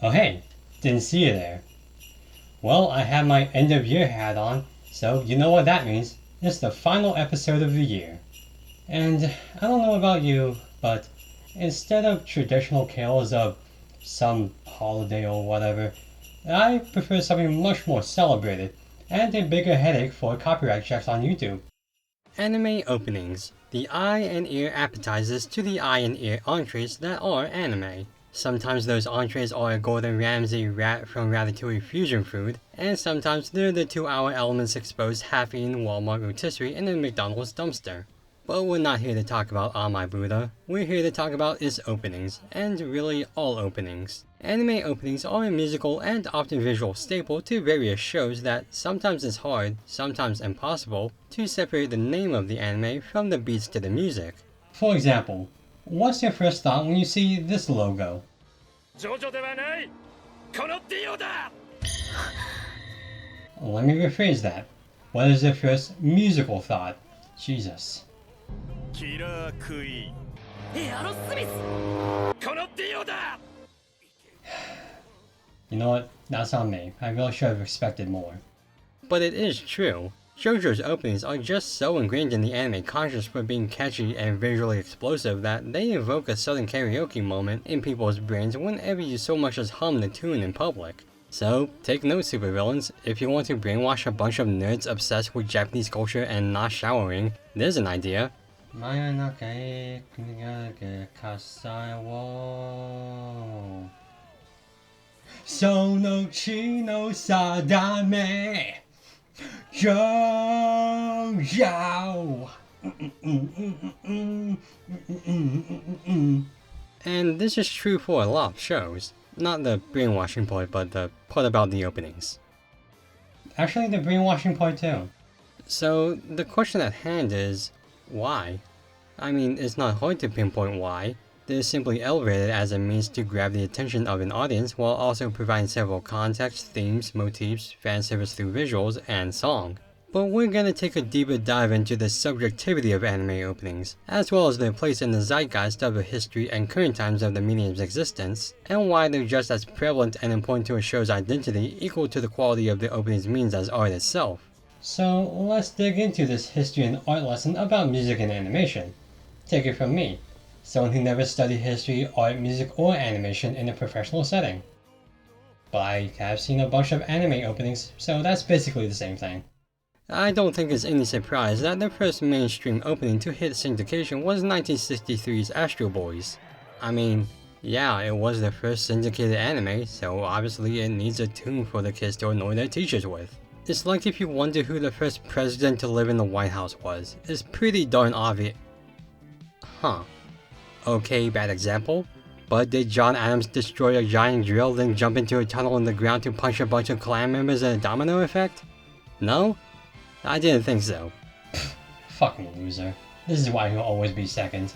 Oh hey, didn't see you there. Well, I have my end of year hat on, so you know what that means. It's the final episode of the year. And I don't know about you, but instead of traditional tales of some holiday or whatever, I prefer something much more celebrated and a bigger headache for copyright checks on YouTube. Anime openings. The eye and ear appetizers to the eye and ear entrees that are anime. Sometimes those entrees are a Gordon Ramsay rat from Ratatouille fusion food, and sometimes they're the 2-hour Elements exposed half-eaten Walmart rotisserie in a McDonald's dumpster. But we're not here to talk about Ah My Buddha, we're here to talk about its openings, and really all openings. Anime openings are a musical and often visual staple to various shows that sometimes it's hard, sometimes impossible, to separate the name of the anime from the beats to the music. For example, what's your first thought when you see this logo? JoJo ではない。このディオだ。 Let me rephrase that. What is your first musical thought? Jesus. キラークイーン。エアロスミス。このディオだ。 You know what? That's on me. I really should have expected more. But it is true. JoJo's openings are just so ingrained in the anime conscious for being catchy and visually explosive that they evoke a sudden karaoke moment in people's brains whenever you so much as hum the tune in public. So, take note, supervillains, if you want to brainwash a bunch of nerds obsessed with Japanese culture and not showering, there's an idea. Sono chi no Sadame JoJo. And this is true for a lot of shows. Not the brainwashing part, but the part about the openings. Actually, the brainwashing part too. So, the question at hand is, why? I mean, it's not hard to pinpoint why. They're simply elevated as a means to grab the attention of an audience while also providing several contexts, themes, motifs, fan service through visuals, and song. But we're gonna take a deeper dive into the subjectivity of anime openings, as well as their place in the zeitgeist of the history and current times of the medium's existence, and why they're just as prevalent and important to a show's identity equal to the quality of the opening's means as art itself. So let's dig into this history and art lesson about music and animation. Take it from me, someone who never studied history, art, music, or animation in a professional setting. But I have seen a bunch of anime openings, so that's basically the same thing. I don't think it's any surprise that the first mainstream opening to hit syndication was 1963's Astro Boys. I mean, yeah, it was the first syndicated anime, so obviously it needs a tune for the kids to annoy their teachers with. It's like if you wonder who the first president to live in the White House was. It's pretty darn obvious. Huh. Okay, bad example. But did John Adams destroy a giant drill then jump into a tunnel in the ground to punch a bunch of clan members in a domino effect? No? I didn't think so. Fucking loser. This is why he'll always be second.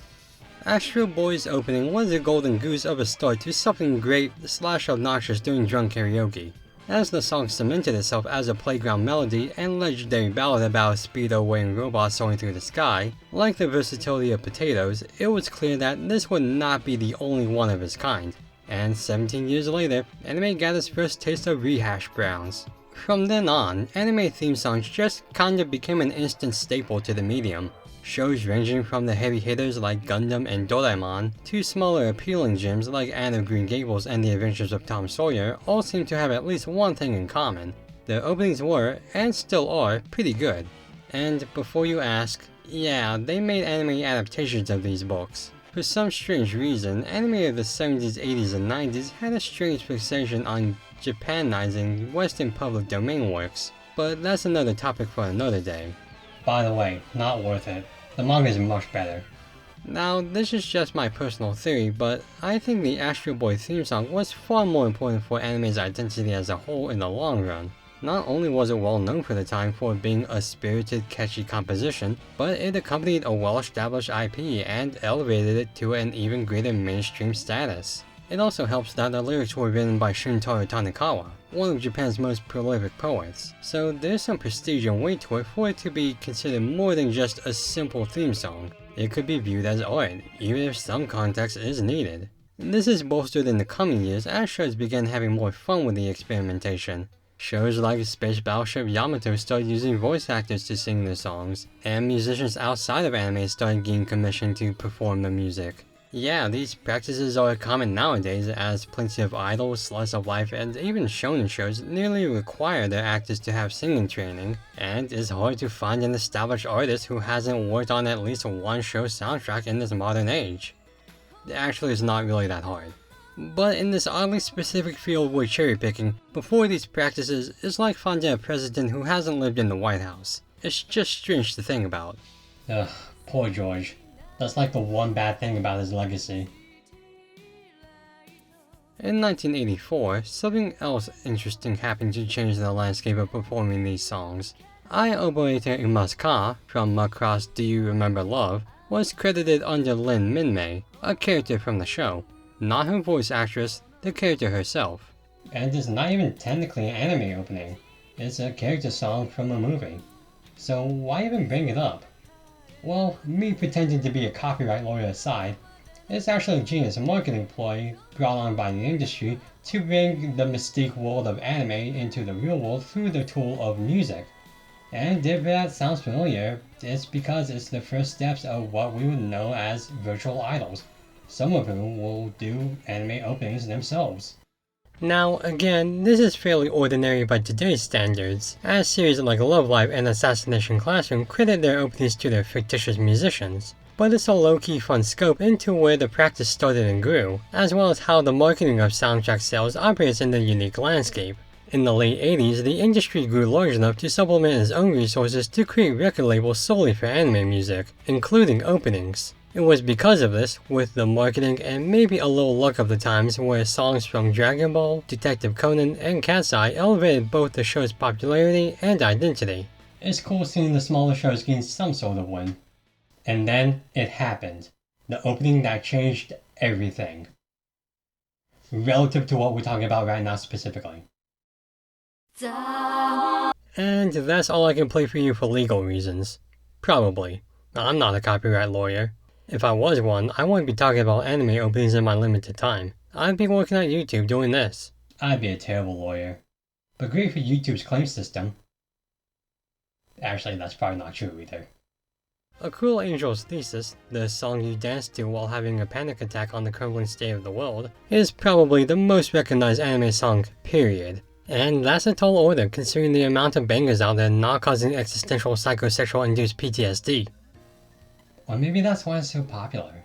Astro Boy's opening was a golden goose of a start to something great / obnoxious during drunk karaoke. As the song cemented itself as a playground melody and legendary ballad about a speedo-wearing robot soaring through the sky, like the versatility of Potatoes, it was clear that this would not be the only one of its kind. And 17 years later, anime got its first taste of rehash browns. From then on, anime theme songs just kinda became an instant staple to the medium. Shows ranging from the heavy hitters like Gundam and Doraemon, to smaller appealing gems like Anne of Green Gables and The Adventures of Tom Sawyer all seem to have at least one thing in common. Their openings were, and still are, pretty good. And before you ask, yeah, they made anime adaptations of these books. For some strange reason, anime of the 70s, 80s, and 90s had a strange fixation on Japanizing Western public domain works, but that's another topic for another day. By the way, not worth it. The manga is much better. Now, this is just my personal theory, but I think the Astro Boy theme song was far more important for anime's identity as a whole in the long run. Not only was it well known for the time for being a spirited, catchy composition, but it accompanied a well-established IP and elevated it to an even greater mainstream status. It also helps that the lyrics were written by Shuntaro Tanikawa, one of Japan's most prolific poets, so there's some prestige and weight to it for it to be considered more than just a simple theme song. It could be viewed as art, even if some context is needed. This is bolstered in the coming years as shows began having more fun with the experimentation. Shows like Space Battleship Yamato started using voice actors to sing their songs, and musicians outside of anime started getting commissioned to perform the music. Yeah, these practices are common nowadays as plenty of idols, slice of life, and even shonen shows nearly require their actors to have singing training, and it's hard to find an established artist who hasn't worked on at least one show soundtrack in this modern age. Actually, it's not really that hard. But in this oddly specific field we're cherry picking, before these practices, it's like finding a president who hasn't lived in the White House. It's just strange to think about. Ugh, poor George. That's like the one bad thing about his legacy. In 1984, something else interesting happened to change the landscape of performing these songs. Ai operator Umasuka from Macross Do You Remember Love was credited under Lin Minmay, a character from the show. Not her voice actress, the character herself. And it's not even technically an anime opening. It's a character song from a movie. So why even bring it up? Well, me pretending to be a copyright lawyer aside, it's actually a genius marketing ploy brought on by the industry to bring the mystique world of anime into the real world through the tool of music. And if that sounds familiar, it's because it's the first steps of what we would know as virtual idols, some of whom will do anime openings themselves. Now, again, this is fairly ordinary by today's standards, as series like Love Live and Assassination Classroom credit their openings to their fictitious musicians. But it's a low-key fun scope into where the practice started and grew, as well as how the marketing of soundtrack sales operates in the unique landscape. In the late 80s, the industry grew large enough to supplement its own resources to create record labels solely for anime music, including openings. It was because of this, with the marketing and maybe a little luck of the times, where songs from Dragon Ball, Detective Conan, and Cat's Eye elevated both the show's popularity and identity. It's cool seeing the smaller shows gain some sort of win. And then it happened. The opening that changed everything. Relative to what we're talking about right now specifically. And that's all I can play for you for legal reasons. Probably. I'm not a copyright lawyer. If I was one, I wouldn't be talking about anime openings in my limited time. I'd be working at YouTube doing this. I'd be a terrible lawyer. But great for YouTube's claim system. Actually, that's probably not true either. A Cruel Angel's Thesis, the song you dance to while having a panic attack on the crumbling state of the world, is probably the most recognized anime song, period. And that's a tall order considering the amount of bangers out there not causing existential psychosexual induced PTSD. Or maybe that's why it's so popular.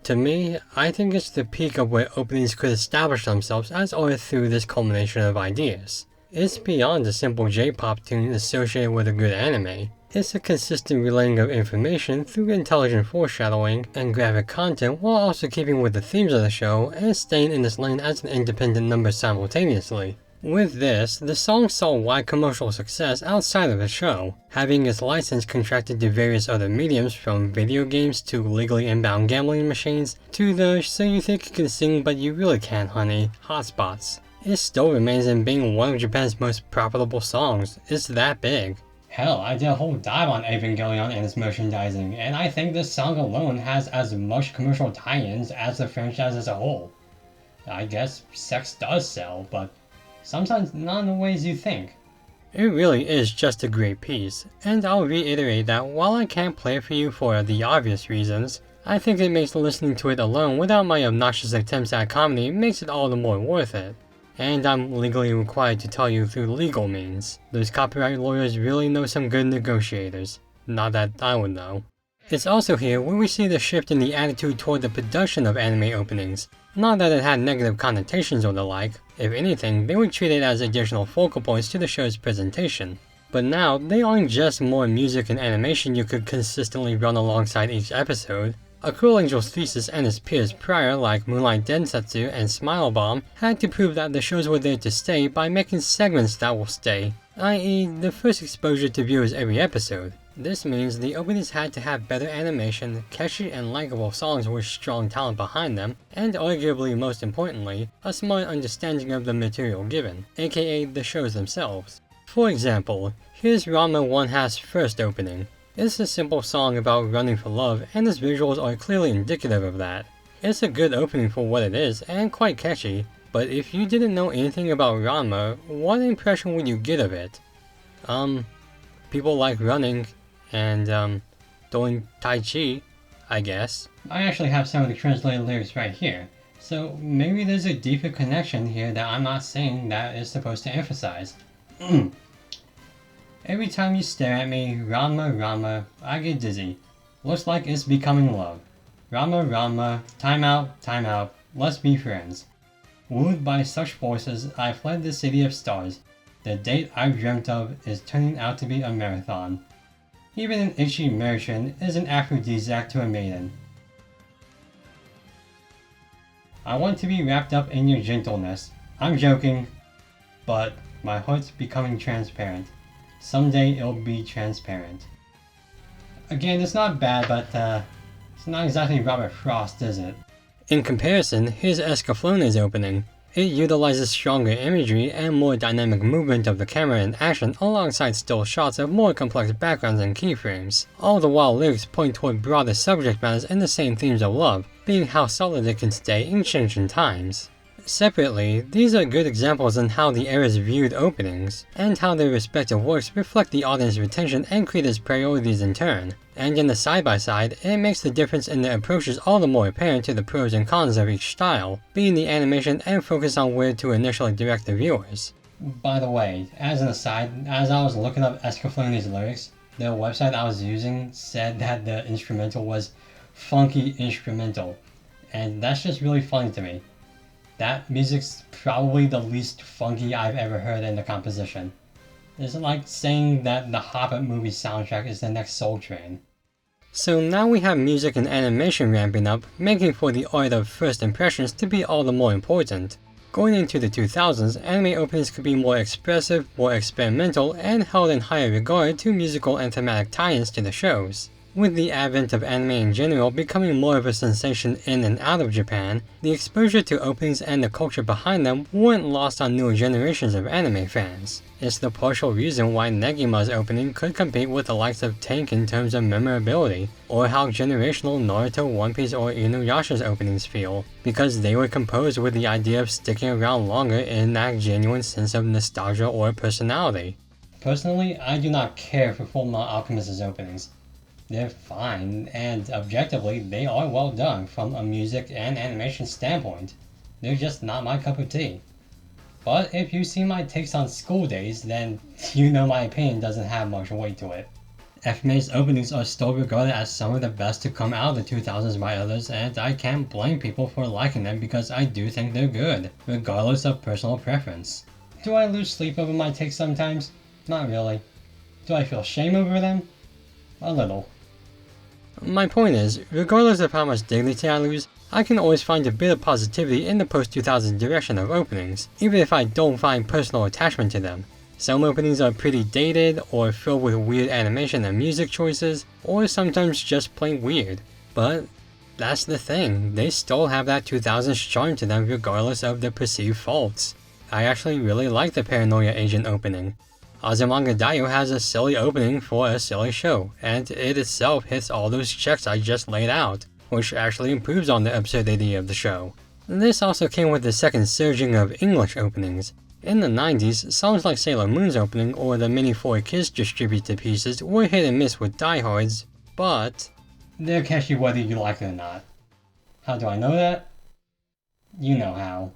To me, I think it's the peak of where openings could establish themselves as art through this culmination of ideas. It's beyond a simple J-pop tune associated with a good anime. It's a consistent relaying of information through intelligent foreshadowing and graphic content while also keeping with the themes of the show and staying in its lane as an independent number simultaneously. With this, the song saw wide commercial success outside of the show, having its license contracted to various other mediums from video games to legally inbound gambling machines to the so you think you can sing but you really can't honey hotspots. It still remains in being one of Japan's most profitable songs. It's that big. Hell, I did a whole dive on Evangelion and its merchandising, and I think this song alone has as much commercial tie-ins as the franchise as a whole. I guess sex does sell, but sometimes not in the ways you think. It really is just a great piece, and I'll reiterate that while I can't play it for you for the obvious reasons, I think it makes listening to it alone without my obnoxious attempts at comedy makes it all the more worth it. And I'm legally required to tell you through legal means. Those copyright lawyers really know some good negotiators. Not that I would know. It's also here where we see the shift in the attitude toward the production of anime openings. Not that it had negative connotations or the like, if anything, they were treated as additional focal points to the show's presentation. But now, they aren't just more music and animation you could consistently run alongside each episode. A Cruel Angel's Thesis and its peers prior like Moonlight Densetsu and Smile Bomb had to prove that the shows were there to stay by making segments that will stay, i.e. the first exposure to viewers every episode. This means the openings had to have better animation, catchy and likable songs with strong talent behind them, and arguably most importantly, a smart understanding of the material given, aka the shows themselves. For example, here's Ranma 1/2's first opening. It's a simple song about running for love, and its visuals are clearly indicative of that. It's a good opening for what it is, and quite catchy, but if you didn't know anything about Ranma, what impression would you get of it? People like running, and doing Tai Chi, I guess. I actually have some of the translated lyrics right here, so maybe there's a deeper connection here that I'm not saying that is supposed to emphasize. Every time you stare at me, Ranma, Ranma, I get dizzy. Looks like it's becoming love. Ranma, Ranma, time out, let's be friends. Wooed by such forces, I fled the city of stars. The date I've dreamt of is turning out to be a marathon. Even an itchy merchant is an aphrodisiac to a maiden. I want to be wrapped up in your gentleness. I'm joking, but my heart's becoming transparent. Someday it'll be transparent. Again, it's not bad, but it's not exactly Robert Frost, is it? In comparison, here's Escaflowne's opening. It utilizes stronger imagery and more dynamic movement of the camera in action alongside still shots of more complex backgrounds and keyframes, all the while lyrics point toward broader subject matters and the same themes of love, being how solid it can stay in changing times. Separately, these are good examples on how the eras viewed openings, and how their respective works reflect the audience's retention and creators' priorities in turn. And in the side-by-side, it makes the difference in the approaches all the more apparent to the pros and cons of each style, being the animation and focus on where to initially direct the viewers. By the way, as an aside, as I was looking up Escaflowne's lyrics, the website I was using said that the instrumental was funky instrumental, and that's just really funny to me. That music's probably the least funky I've ever heard in the composition. It's like saying that the Hobbit movie soundtrack is the next Soul Train. So now we have music and animation ramping up, making for the art of first impressions to be all the more important. Going into the 2000s, anime openings could be more expressive, more experimental, and held in higher regard to musical and thematic tie-ins to the shows. With the advent of anime in general becoming more of a sensation in and out of Japan, the exposure to openings and the culture behind them weren't lost on newer generations of anime fans. It's the partial reason why Negima's opening could compete with the likes of Tank in terms of memorability, or how generational Naruto, One Piece, or Inuyasha's openings feel, because they were composed with the idea of sticking around longer in that genuine sense of nostalgia or personality. Personally, I do not care for Fullmetal Alchemist's openings. They're fine, and objectively, they are well done from a music and animation standpoint. They're just not my cup of tea. But if you see my takes on School Days, then you know my opinion doesn't have much weight to it. FMA's openings are still regarded as some of the best to come out of the 2000s by others, and I can't blame people for liking them because I do think they're good, regardless of personal preference. Do I lose sleep over my takes sometimes? Not really. Do I feel shame over them? A little. My point is, regardless of how much dignity I lose, I can always find a bit of positivity in the post-2000s direction of openings, even if I don't find personal attachment to them. Some openings are pretty dated, or filled with weird animation and music choices, or sometimes just plain weird. But that's the thing, they still have that 2000s charm to them regardless of their perceived faults. I actually really like the Paranoia Agent opening. Azumanga Daioh has a silly opening for a silly show, and it itself hits all those checks I just laid out, which actually improves on the absurdity of the show. This also came with the second surging of English openings. In the 90s, songs like Sailor Moon's opening or the many 4Kids distributed pieces were hit and miss with diehards, but they're catchy whether you like it or not. How do I know that? You know how.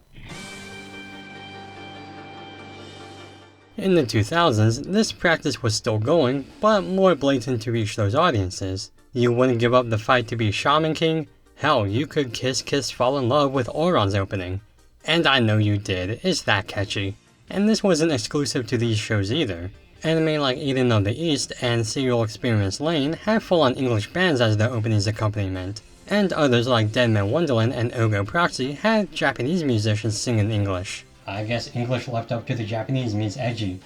In the 2000s, this practice was still going, but more blatant to reach those audiences. You wouldn't give up the fight to be Shaman King? Hell, you could Kiss Kiss Fall in Love with Oron's opening. And I know you did, it's that catchy. And this wasn't exclusive to these shows either. Anime like Eden of the East and Serial Experiments Lane had full-on English bands as their opening's accompaniment. And others like Deadman Wonderland and Ogo Proxy had Japanese musicians sing in English. I guess English left up to the Japanese means edgy.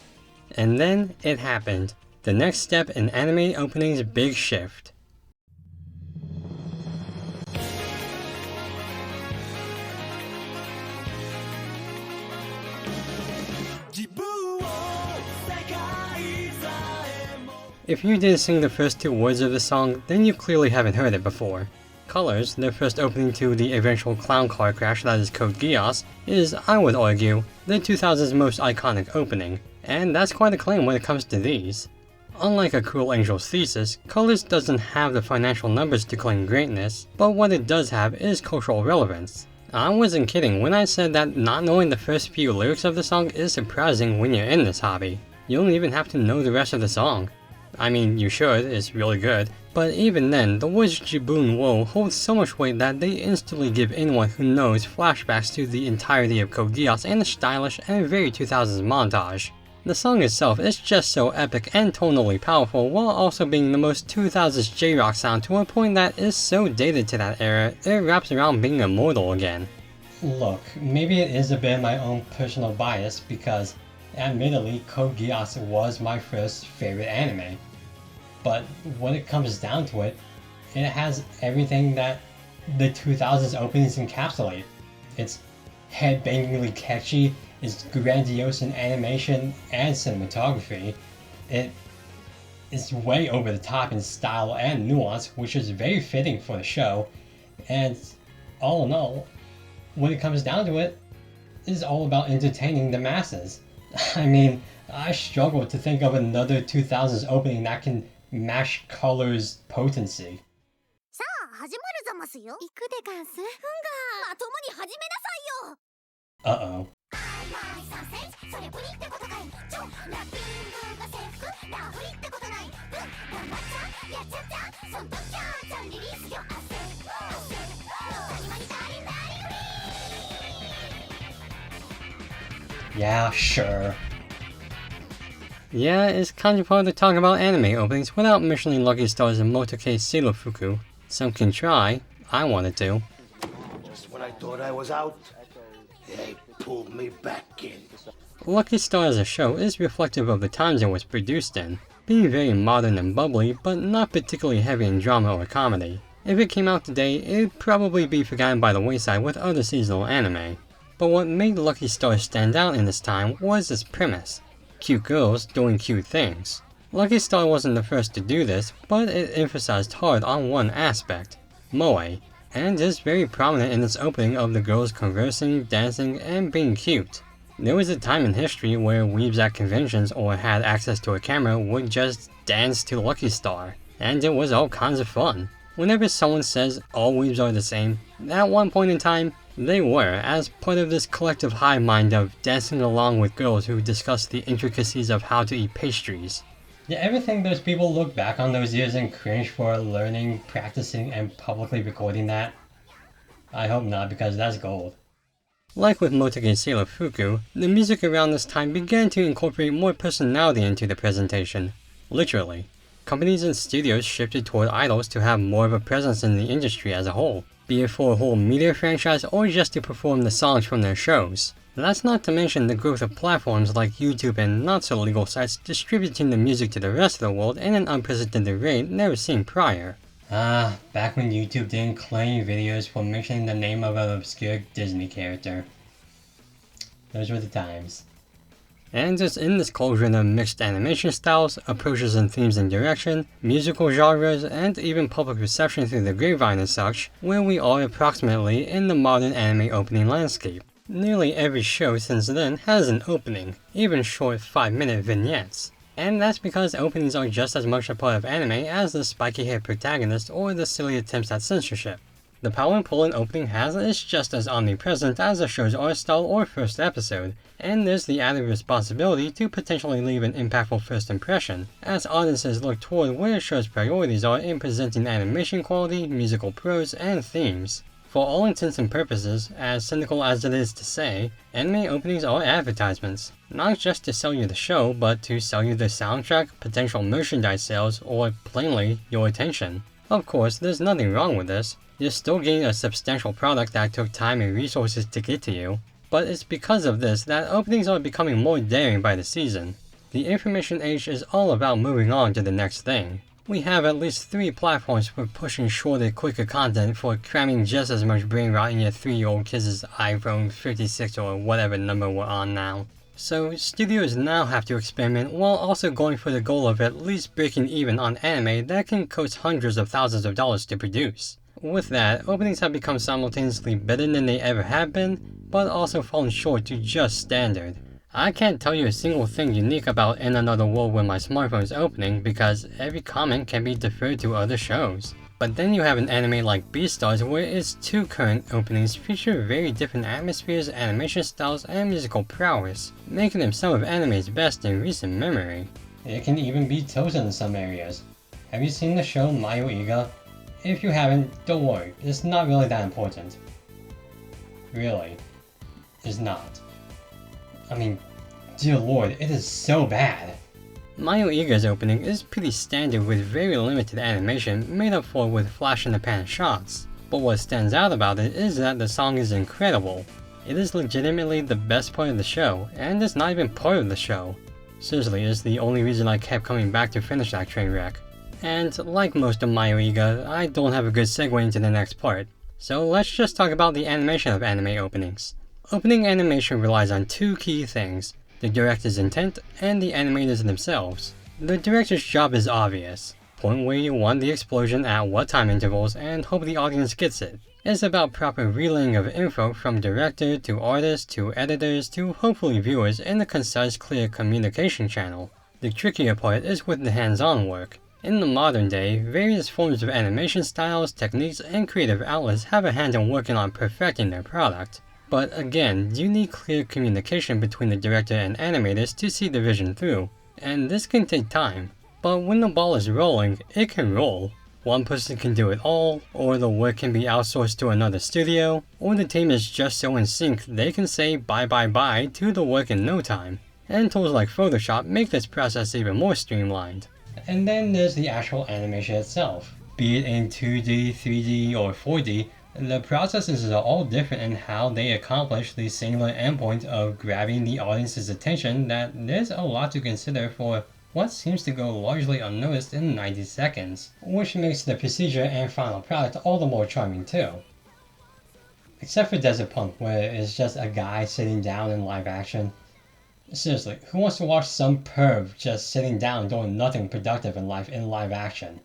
And then it happened. The next step in anime opening's big shift. If you didn't sing the first two words of the song, then you clearly haven't heard it before. Colors, the first opening to the eventual clown car crash that is Code Geass, is, I would argue, the 2000's most iconic opening, and that's quite a claim when it comes to these. Unlike A Cruel Angel's Thesis, Colors doesn't have the financial numbers to claim greatness, but what it does have is cultural relevance. I wasn't kidding when I said that not knowing the first few lyrics of the song is surprising when you're in this hobby. You don't even have to know the rest of the song. I mean, you should, it's really good, but even then, the words Jibun Wo hold so much weight that they instantly give anyone who knows flashbacks to the entirety of Code Geass and a stylish and very 2000s montage. The song itself is just so epic and tonally powerful while also being the most 2000s J-rock sound to a point that is so dated to that era, it wraps around being immortal again. Look, maybe it is a bit of my own personal bias because, admittedly, Code Geass was my first favorite anime. But when it comes down to it, it has everything that the 2000s openings encapsulate. It's headbangingly catchy, it's grandiose in animation and cinematography. It is way over the top in style and nuance, which is very fitting for the show. And all in all, when it comes down to it, it's all about entertaining the masses. I mean, I struggle to think of another 2000s opening that can match Color's potency. Uh-oh. Yeah, sure. Yeah, it's kind of hard to talk about anime openings without mentioning Lucky Star's Motteke Sailor Fuku. Some can try, I wanted to. Just when I thought I was out, they pulled me back in. Lucky Star as a show is reflective of the times it was produced in, being very modern and bubbly, but not particularly heavy in drama or comedy. If it came out today, it'd probably be forgotten by the wayside with other seasonal anime. But what made Lucky Star stand out in this time was its premise. Cute girls doing cute things. Lucky Star wasn't the first to do this, but it emphasized hard on one aspect, moe, and is very prominent in its opening of the girls conversing, dancing, and being cute. There was a time in history where weebs at conventions or had access to a camera would just dance to Lucky Star, and it was all kinds of fun. Whenever someone says all weebs are the same, at one point in time, they were, as part of this collective hive mind of dancing along with girls who discuss the intricacies of how to eat pastries. You ever think those people look back on those years and cringe for learning, practicing, and publicly recording that? I hope not, because that's gold. Like with Motteke Sailor Fuku, the music around this time began to incorporate more personality into the presentation. Literally. Companies and studios shifted toward idols to have more of a presence in the industry as a whole, be it for a whole media franchise or just to perform the songs from their shows. That's not to mention the growth of platforms like YouTube and not-so-legal sites distributing the music to the rest of the world in an unprecedented rate never seen prior. Back when YouTube didn't claim videos for mentioning the name of an obscure Disney character. Those were the times. And it's in this cauldron of mixed animation styles, approaches and themes and direction, musical genres, and even public reception through the grapevine and such, where we are approximately in the modern anime opening landscape. Nearly every show since then has an opening, even short 5-minute vignettes. And that's because openings are just as much a part of anime as the spiky haired protagonist or the silly attempts at censorship. The power and pull an opening has is just as omnipresent as a show's art style or first episode, and there's the added responsibility to potentially leave an impactful first impression, as audiences look toward where a show's priorities are in presenting animation quality, musical prose, and themes. For all intents and purposes, as cynical as it is to say, anime openings are advertisements, not just to sell you the show, but to sell you the soundtrack, potential merchandise sales, or plainly, your attention. Of course, there's nothing wrong with this. You're still getting a substantial product that took time and resources to get to you, but it's because of this that openings are becoming more daring by the season. The information age is all about moving on to the next thing. We have at least 3 platforms for pushing shorter, quicker content for cramming just as much brain rot in your 3-year-old kid's iPhone 56 or whatever number we're on now. So studios now have to experiment while also going for the goal of at least breaking even on anime that can cost hundreds of thousands of dollars to produce. With that, openings have become simultaneously better than they ever have been, but also fallen short to just standard. I can't tell you a single thing unique about In Another World with my smartphone's opening because every comment can be deferred to other shows. But then you have an anime like Beastars where its two current openings feature very different atmospheres, animation styles, and musical prowess, making them some of anime's best in recent memory. It can even be chosen in some areas. Have you seen the show Mayo Iga? If you haven't, don't worry, it's not really that important. Really, it's not. I mean, dear lord, it is so bad. Mayo Iga's opening is pretty standard with very limited animation made up for with flash-in-the-pan shots, but what stands out about it is that the song is incredible. It is legitimately the best part of the show, and it's not even part of the show. Seriously, it's the only reason I kept coming back to finish that train wreck. And like most of Mayo Iga, I don't have a good segue into the next part, so let's just talk about the animation of anime openings. Opening animation relies on two key things: the director's intent and the animators themselves. The director's job is obvious. Point where you want the explosion at what time intervals and hope the audience gets it. It's about proper relaying of info from director to artist to editors to hopefully viewers in a concise, clear communication channel. The trickier part is with the hands-on work. In the modern day, various forms of animation styles, techniques, and creative outlets have a hand in working on perfecting their product. But again, you need clear communication between the director and animators to see the vision through, and this can take time. But when the ball is rolling, it can roll. One person can do it all, or the work can be outsourced to another studio, or the team is just so in sync they can say bye bye bye to the work in no time. And tools like Photoshop make this process even more streamlined. And then there's the actual animation itself. Be it in 2D, 3D, or 4D, the processes are all different in how they accomplish the singular endpoint of grabbing the audience's attention that there's a lot to consider for what seems to go largely unnoticed in 90 seconds, which makes the procedure and final product all the more charming too. Except for Desert Punk, where it's just a guy sitting down in live action. Seriously, who wants to watch some perv just sitting down doing nothing productive in live action?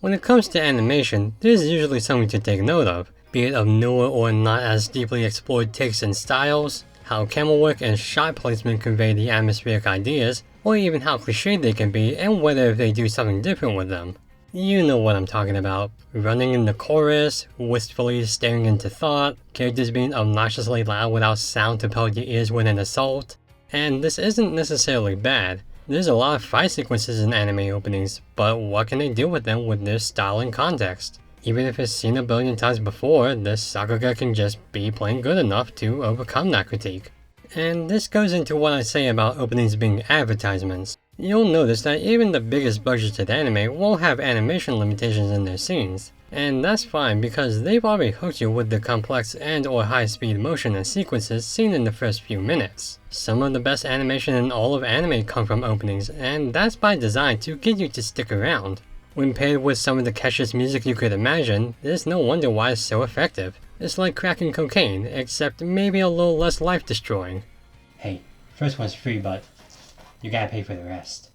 When it comes to animation, there's usually something to take note of, be it of newer or not as deeply explored takes and styles, how camera work and shot placement convey the atmospheric ideas, or even how cliched they can be and whether they do something different with them. You know what I'm talking about. Running in the chorus, wistfully staring into thought, characters being obnoxiously loud without sound to pelt your ears with an assault. And this isn't necessarily bad. There's a lot of fight sequences in anime openings, but what can they do with them with their style and context? Even if it's seen a billion times before, the sakuga can just be plain good enough to overcome that critique. And this goes into what I say about openings being advertisements. You'll notice that even the biggest budgeted anime won't have animation limitations in their scenes. And that's fine because they've already hooked you with the complex and or high-speed motion and sequences seen in the first few minutes. Some of the best animation in all of anime come from openings, and that's by design to get you to stick around. When paired with some of the catchiest music you could imagine, there's no wonder why it's so effective. It's like cracking cocaine, except maybe a little less life-destroying. Hey, first one's free, but you gotta pay for the rest.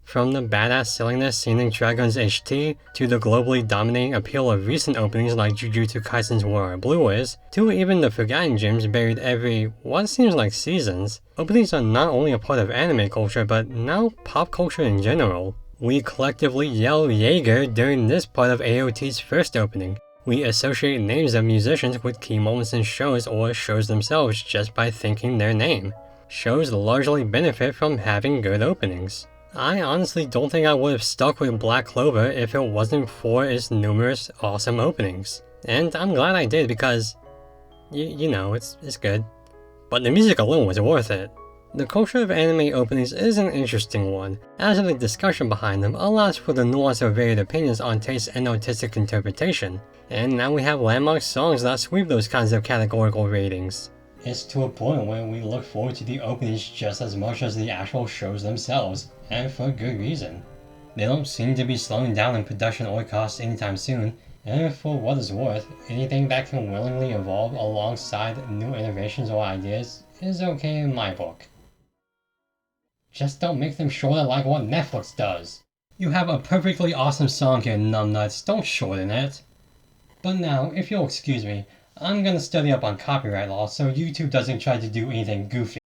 From the badass silliness seen in Dragon's HT, to the globally dominating appeal of recent openings like Jujutsu Kaisen's War of Blue is, to even the forgotten gems buried every, what seems like seasons, openings are not only a part of anime culture but now pop culture in general. We collectively yell Jaeger during this part of AOT's first opening. We associate names of musicians with key moments in shows or shows themselves just by thinking their name. Shows largely benefit from having good openings. I honestly don't think I would have stuck with Black Clover if it wasn't for its numerous awesome openings. And I'm glad I did because, you know, it's good. But the music alone was worth it. The culture of anime openings is an interesting one, as the discussion behind them allows for the nuance of varied opinions on taste and artistic interpretation. And now we have landmark songs that sweep those kinds of categorical ratings. It's to a point where we look forward to the openings just as much as the actual shows themselves, and for good reason. They don't seem to be slowing down in production or cost anytime soon, and for what it's worth, anything that can willingly evolve alongside new innovations or ideas is okay in my book. Just don't make them shorter like what Netflix does. You have a perfectly awesome song here, numbnuts. Don't shorten it. But now, if you'll excuse me, I'm gonna study up on copyright law so YouTube doesn't try to do anything goofy.